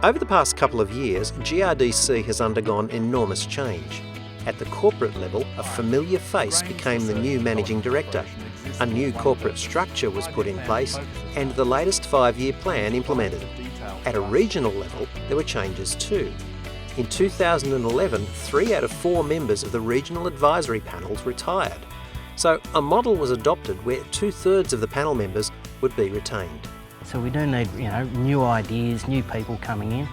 Over the past couple of years, GRDC has undergone enormous change. At the corporate level, a familiar face became the new managing director. A new corporate structure was put in place and the latest 5-year plan implemented. At a regional level, there were changes too. In 2011, 3 out of 4 members of the regional advisory panels retired. So a model was adopted where 2/3 of the panel members would be retained. So we do need, new ideas, new people coming in,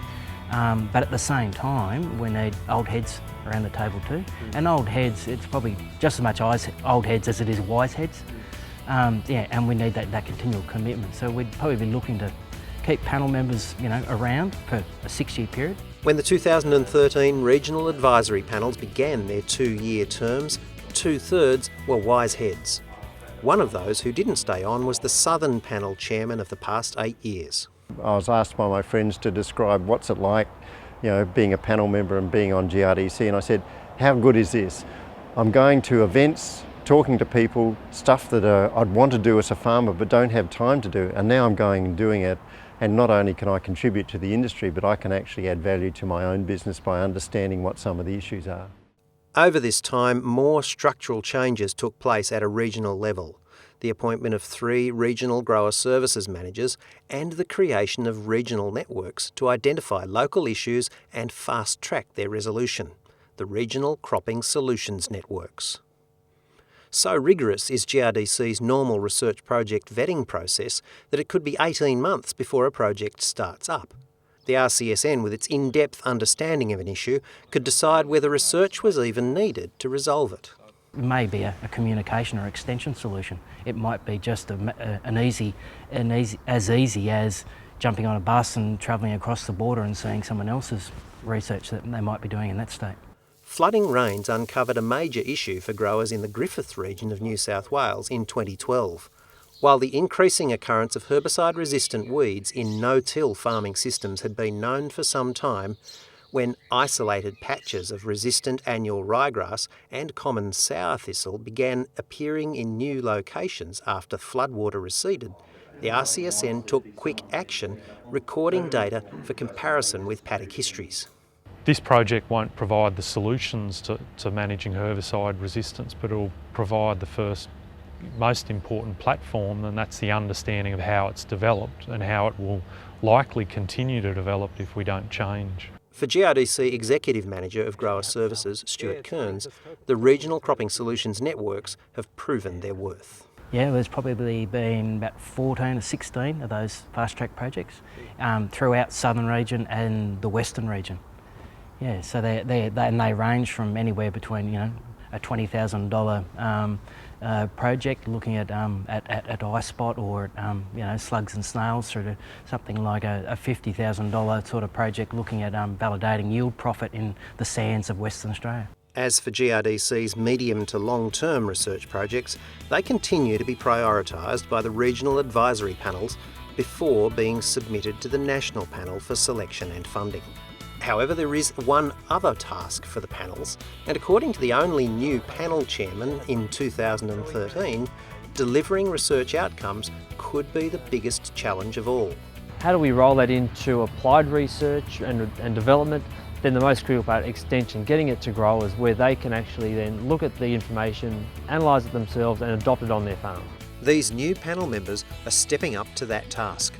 but at the same time, we need old heads around the table too. And old heads, it's probably just as much old heads as it is wise heads. And we need that continual commitment. So we'd probably be looking to keep panel members, around for a 6-year period. When the 2013 regional advisory panels began their 2-year terms, 2/3 were wise heads. One of those who didn't stay on was the Southern Panel chairman of the past 8 years. I was asked by my friends to describe what's it like, being a panel member and being on GRDC, and I said, how good is this? I'm going to events, talking to people, stuff that I'd want to do as a farmer but don't have time to do, and now I'm going and doing it, and not only can I contribute to the industry, but I can actually add value to my own business by understanding what some of the issues are. Over this time, more structural changes took place at a regional level. The appointment of 3 regional grower services managers and the creation of regional networks to identify local issues and fast-track their resolution, the Regional Cropping Solutions Networks. So rigorous is GRDC's normal research project vetting process that it could be 18 months before a project starts up. The RCSN, with its in-depth understanding of an issue, could decide whether research was even needed to resolve it. It may be a communication or extension solution. It might be just as easy as jumping on a bus and travelling across the border and seeing someone else's research that they might be doing in that state. Flooding rains uncovered a major issue for growers in the Griffith region of New South Wales in 2012. While the increasing occurrence of herbicide-resistant weeds in no-till farming systems had been known for some time, when isolated patches of resistant annual ryegrass and common sour thistle began appearing in new locations after floodwater receded, the RCSN took quick action, recording data for comparison with paddock histories. This project won't provide the solutions to managing herbicide resistance, but it will provide the first most important platform, and that's the understanding of how it's developed and how it will likely continue to develop if we don't change. For GRDC Executive Manager of Grower Services, Stuart Kearns, the Regional Cropping Solutions Networks have proven their worth. Yeah, there's probably been about 14 or 16 of those fast-track projects throughout Southern region and the Western region. Yeah, so they range from anywhere between, a $20,000 project looking at ice spot or slugs and snails, through to something like a $50,000 sort of project looking at validating yield profit in the sands of Western Australia. As for GRDC's medium to long-term research projects, they continue to be prioritised by the regional advisory panels before being submitted to the national panel for selection and funding. However, there is one other task for the panels, and according to the only new panel chairman in 2013, delivering research outcomes could be the biggest challenge of all. How do we roll that into applied research and development? Then the most critical part, extension, getting it to growers where they can actually then look at the information, analyse it themselves and adopt it on their farm. These new panel members are stepping up to that task.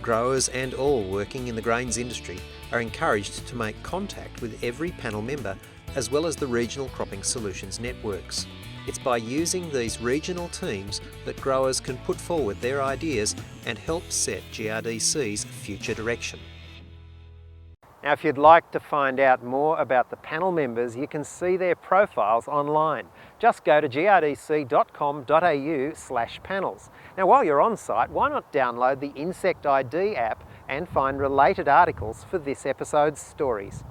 Growers and all working in the grains industry are encouraged to make contact with every panel member as well as the regional cropping solutions networks. It's by using these regional teams that growers can put forward their ideas and help set GRDC's future direction. Now, if you'd like to find out more about the panel members, you can see their profiles online. Just go to grdc.com.au/panels. Now, while you're on site, why not download the Insect ID app and find related articles for this episode's stories.